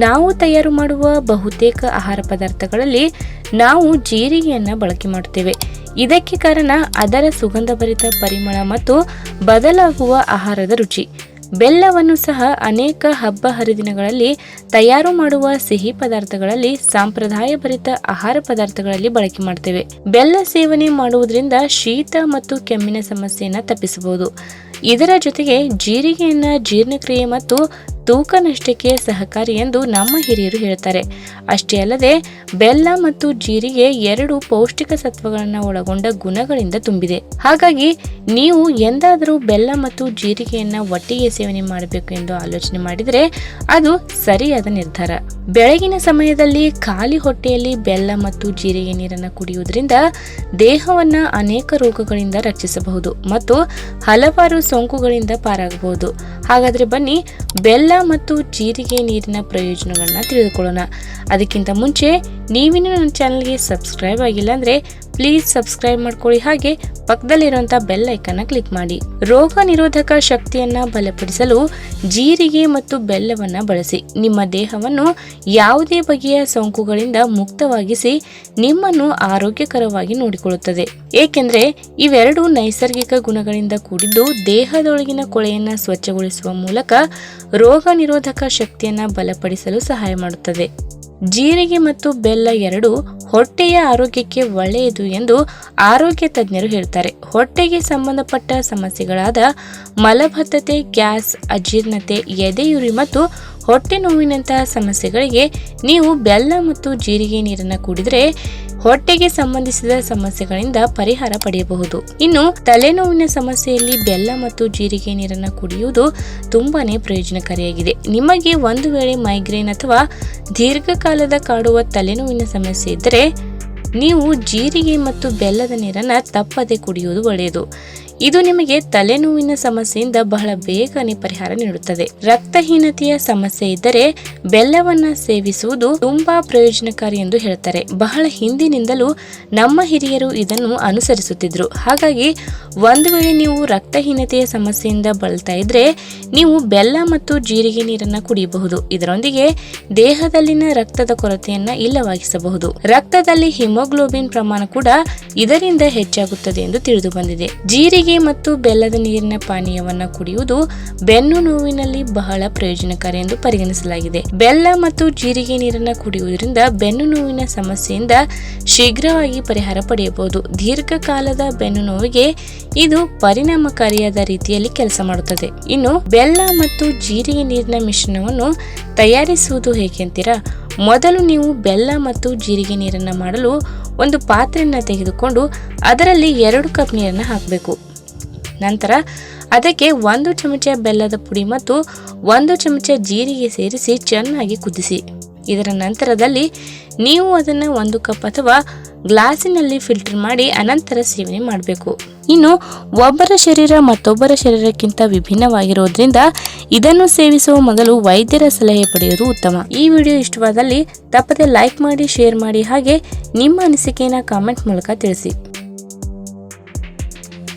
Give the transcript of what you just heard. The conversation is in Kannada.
ನಾವು ತಯಾರು ಮಾಡುವ ಬಹುತೇಕ ಆಹಾರ ಪದಾರ್ಥಗಳಲ್ಲಿ ನಾವು ಜೀರಿಗೆಯನ್ನು ಬಳಕೆ ಮಾಡುತ್ತೇವೆ. ಇದಕ್ಕೆ ಕಾರಣ ಅದರ ಸುಗಂಧಭರಿತ ಪರಿಮಳ ಮತ್ತು ಬದಲಾಗುವ ಆಹಾರದ ರುಚಿ. ಬೆಲ್ಲವನ್ನು ಸಹ ಅನೇಕ ಹಬ್ಬ ಹರಿದಿನಗಳಲ್ಲಿ ತಯಾರು ಮಾಡುವ ಸಿಹಿ ಪದಾರ್ಥಗಳಲ್ಲಿ, ಸಾಂಪ್ರದಾಯಭರಿತ ಆಹಾರ ಪದಾರ್ಥಗಳಲ್ಲಿ ಬಳಕೆ ಮಾಡ್ತೇವೆ. ಬೆಲ್ಲ ಸೇವನೆ ಮಾಡುವುದರಿಂದ ಶೀತ ಮತ್ತು ಕೆಮ್ಮಿನ ಸಮಸ್ಯೆಯನ್ನು ತಪ್ಪಿಸಬಹುದು. ಇದರ ಜೊತೆಗೆ ಜೀರಿಗೆಯನ್ನ ಜೀರ್ಣಕ್ರಿಯೆ ಮತ್ತು ತೂಕ ನಷ್ಟಕ್ಕೆ ಸಹಕಾರಿ ಎಂದು ನಮ್ಮ ಹಿರಿಯರು ಹೇಳ್ತಾರೆ. ಅಷ್ಟೇ ಅಲ್ಲದೆ ಬೆಲ್ಲ ಮತ್ತು ಜೀರಿಗೆ ಎರಡು ಪೌಷ್ಟಿಕ ಸತ್ವಗಳನ್ನು ಒಳಗೊಂಡ ಗುಣಗಳಿಂದ ತುಂಬಿದೆ. ಹಾಗಾಗಿ ನೀವು ಎಂದಾದರೂ ಬೆಲ್ಲ ಮತ್ತು ಜೀರಿಗೆಯನ್ನ ಒಟ್ಟಿಗೆ ಸೇವನೆ ಮಾಡಬೇಕು ಎಂದು ಆಲೋಚನೆ ಮಾಡಿದರೆ ಅದು ಸರಿಯಾದ ನಿರ್ಧಾರ. ಬೆಳಗಿನ ಸಮಯದಲ್ಲಿ ಖಾಲಿ ಹೊಟ್ಟೆಯಲ್ಲಿ ಬೆಲ್ಲ ಮತ್ತು ಜೀರಿಗೆ ನೀರನ್ನು ಕುಡಿಯುವುದರಿಂದ ದೇಹವನ್ನ ಅನೇಕ ರೋಗಗಳಿಂದ ರಕ್ಷಿಸಬಹುದು ಮತ್ತು ಹಲವಾರು ಸೋಂಕುಗಳಿಂದ ಪಾರಾಗಬಹುದು. ಹಾಗಾದ್ರೆ ಬನ್ನಿ ಬೆಲ್ಲ ಮತ್ತು ಜೀರಿಗೆ ನೀರಿನ ಪ್ರಯೋಜನಗಳನ್ನ ತಿಳಿದುಕೊಳ್ಳೋಣ. ಅದಕ್ಕಿಂತ ಮುಂಚೆ ನೀವಿನ್ನೂ ನನ್ನ ಚಾನಲ್ಗೆ ಸಬ್ಸ್ಕ್ರೈಬ್ ಆಗಿಲ್ಲ ಅಂದ್ರೆ ಪ್ಲೀಸ್ ಸಬ್ಸ್ಕ್ರೈಬ್ ಮಾಡ್ಕೊಳ್ಳಿ, ಹಾಗೆ ಪಕ್ಕದಲ್ಲಿರುವಂತಹ ಬೆಲ್ ಐಕನ್ನ ಕ್ಲಿಕ್ ಮಾಡಿ. ರೋಗ ನಿರೋಧಕ ಶಕ್ತಿಯನ್ನ ಬಲಪಡಿಸಲು ಜೀರಿಗೆ ಮತ್ತು ಬೆಲ್ಲವನ್ನ ಬಳಸಿ. ನಿಮ್ಮ ದೇಹವನ್ನು ಯಾವುದೇ ಬಗೆಯ ಸೋಂಕುಗಳಿಂದ ಮುಕ್ತವಾಗಿಸಿ ನಿಮ್ಮನ್ನು ಆರೋಗ್ಯಕರವಾಗಿ ನೋಡಿಕೊಳ್ಳುತ್ತದೆ. ಏಕೆಂದ್ರೆ ಇವೆರಡು ನೈಸರ್ಗಿಕ ಗುಣಗಳಿಂದ ಕೂಡಿದ್ದು ದೇಹದೊಳಗಿನ ಕೊಳೆಯನ್ನ ಸ್ವಚ್ಛಗೊಳಿಸುವ ಮೂಲಕ ರೋಗ ನಿರೋಧಕ ಶಕ್ತಿಯನ್ನ ಬಲಪಡಿಸಲು ಸಹಾಯ ಮಾಡುತ್ತದೆ. ಜೀರಿಗೆ ಮತ್ತು ಬೆಲ್ಲ ಎರಡು ಹೊಟ್ಟೆಯ ಆರೋಗ್ಯಕ್ಕೆ ಒಳ್ಳೆಯದು ಎಂದು ಆರೋಗ್ಯ ತಜ್ಞರು ಹೇಳ್ತಾರೆ. ಹೊಟ್ಟೆಗೆ ಸಂಬಂಧಪಟ್ಟ ಸಮಸ್ಯೆಗಳಾದ ಮಲಬದ್ಧತೆ, ಗ್ಯಾಸ್, ಅಜೀರ್ಣತೆ, ಎದೆಯುರಿ ಮತ್ತು ಹೊಟ್ಟೆ ನೋವಿನಂತಹ ಸಮಸ್ಯೆಗಳಿಗೆ ನೀವು ಬೆಲ್ಲ ಮತ್ತು ಜೀರಿಗೆ ನೀರನ್ನು ಕುಡಿದರೆ ಹೊಟ್ಟೆಗೆ ಸಂಬಂಧಿಸಿದ ಸಮಸ್ಯೆಗಳಿಂದ ಪರಿಹಾರ ಪಡೆಯಬಹುದು. ಇನ್ನು ತಲೆನೋವಿನ ಸಮಸ್ಯೆಯಲ್ಲಿ ಬೆಲ್ಲ ಮತ್ತು ಜೀರಿಗೆ ನೀರನ್ನು ಕುಡಿಯುವುದು ತುಂಬಾನೇ ಪ್ರಯೋಜನಕಾರಿಯಾಗಿದೆ. ನಿಮಗೆ ಒಂದು ವೇಳೆ ಮೈಗ್ರೇನ್ ಅಥವಾ ದೀರ್ಘಕಾಲದ ಕಾಡುವ ತಲೆನೋವಿನ ಸಮಸ್ಯೆ ಇದ್ದರೆ ನೀವು ಜೀರಿಗೆ ಮತ್ತು ಬೆಲ್ಲದ ನೀರನ್ನು ತಪ್ಪದೆ ಕುಡಿಯುವುದು ಒಳ್ಳೆಯದು. ಇದು ನಿಮಗೆ ತಲೆನೋವಿನ ಸಮಸ್ಯೆಯಿಂದ ಬಹಳ ಬೇಗನೆ ಪರಿಹಾರ ನೀಡುತ್ತದೆ. ರಕ್ತಹೀನತೆಯ ಸಮಸ್ಯೆ ಇದ್ದರೆ ಬೆಲ್ಲವನ್ನ ಸೇವಿಸುವುದು ತುಂಬಾ ಪ್ರಯೋಜನಕಾರಿ ಎಂದು ಹೇಳ್ತಾರೆ. ಬಹಳ ಹಿಂದಿನಿಂದಲೂ ನಮ್ಮ ಹಿರಿಯರು ಇದನ್ನು ಅನುಸರಿಸುತ್ತಿದ್ರು. ಹಾಗಾಗಿ ಒಂದು ವೇಳೆ ನೀವು ರಕ್ತಹೀನತೆಯ ಸಮಸ್ಯೆಯಿಂದ ಬಳಲ್ತಾ ಇದ್ರೆ ನೀವು ಬೆಲ್ಲ ಮತ್ತು ಜೀರಿಗೆ ನೀರನ್ನ ಕುಡಿಯಬಹುದು. ಇದರೊಂದಿಗೆ ದೇಹದಲ್ಲಿನ ರಕ್ತದ ಕೊರತೆಯನ್ನ ಇಲ್ಲವಾಗಿಸಬಹುದು. ರಕ್ತದಲ್ಲಿ ಹಿಮೋಗ್ಲೋಬಿನ್ ಪ್ರಮಾಣ ಕೂಡ ಇದರಿಂದ ಹೆಚ್ಚಾಗುತ್ತದೆ ಎಂದು ತಿಳಿದು ಬಂದಿದೆ. ಜೀರಿಗೆ ಮತ್ತು ಬೆಲ್ಲದ ನೀರಿನ ಪಾನೀಯವನ್ನ ಕುಡಿಯುವುದು ಬೆನ್ನು ನೋವಿನಲ್ಲಿ ಬಹಳ ಪ್ರಯೋಜನಕಾರಿ ಎಂದು ಪರಿಗಣಿಸಲಾಗಿದೆ. ಬೆಲ್ಲ ಮತ್ತು ಜೀರಿಗೆ ನೀರನ್ನ ಕುಡಿಯುವುದರಿಂದ ಬೆನ್ನು ನೋವಿನ ಸಮಸ್ಯೆಯಿಂದ ಶೀಘ್ರವಾಗಿ ಪರಿಹಾರ ಪಡೆಯಬಹುದು. ದೀರ್ಘಕಾಲದ ಬೆನ್ನು ನೋವಿಗೆ ಇದು ಪರಿಣಾಮಕಾರಿಯಾದ ರೀತಿಯಲ್ಲಿ ಕೆಲಸ ಮಾಡುತ್ತದೆ. ಇನ್ನು ಬೆಲ್ಲ ಮತ್ತು ಜೀರಿಗೆ ನೀರಿನ ಮಿಶ್ರಣವನ್ನು ತಯಾರಿಸುವುದು ಹೇಗೆ ಅಂತೀರಾ? ಮೊದಲು ನೀವು ಬೆಲ್ಲ ಮತ್ತು ಜೀರಿಗೆ ನೀರನ್ನ ಮಾಡಲು ಒಂದು ಪಾತ್ರೆಯನ್ನ ತೆಗೆದುಕೊಂಡು ಅದರಲ್ಲಿ 2 ಕಪ್ ನೀರನ್ನು ಹಾಕಬೇಕು. ನಂತರ ಅದಕ್ಕೆ 1 ಚಮಚ ಬೆಲ್ಲದ ಪುಡಿ ಮತ್ತು 1 ಚಮಚ ಜೀರಿಗೆ ಸೇರಿಸಿ ಚೆನ್ನಾಗಿ ಕುದಿಸಿ. ಇದರ ನಂತರದಲ್ಲಿ ನೀವು ಅದನ್ನು 1 ಕಪ್ ಅಥವಾ ಗ್ಲಾಸಿನಲ್ಲಿ ಫಿಲ್ಟರ್ ಮಾಡಿ ಅನಂತರ ಸೇವನೆ ಮಾಡಬೇಕು. ಇನ್ನು ಒಬ್ಬರ ಶರೀರ ಮತ್ತೊಬ್ಬರ ಶರೀರಕ್ಕಿಂತ ವಿಭಿನ್ನವಾಗಿರೋದ್ರಿಂದ ಇದನ್ನು ಸೇವಿಸುವ ಮೊದಲು ವೈದ್ಯರ ಸಲಹೆ ಪಡೆಯುವುದು ಉತ್ತಮ. ಈ ವಿಡಿಯೋ ಇಷ್ಟವಾದಲ್ಲಿ ತಪ್ಪದೆ ಲೈಕ್ ಮಾಡಿ, ಶೇರ್ ಮಾಡಿ, ಹಾಗೆ ನಿಮ್ಮ ಅನಿಸಿಕೆಯನ್ನು ಕಾಮೆಂಟ್ ಮೂಲಕ ತಿಳಿಸಿ.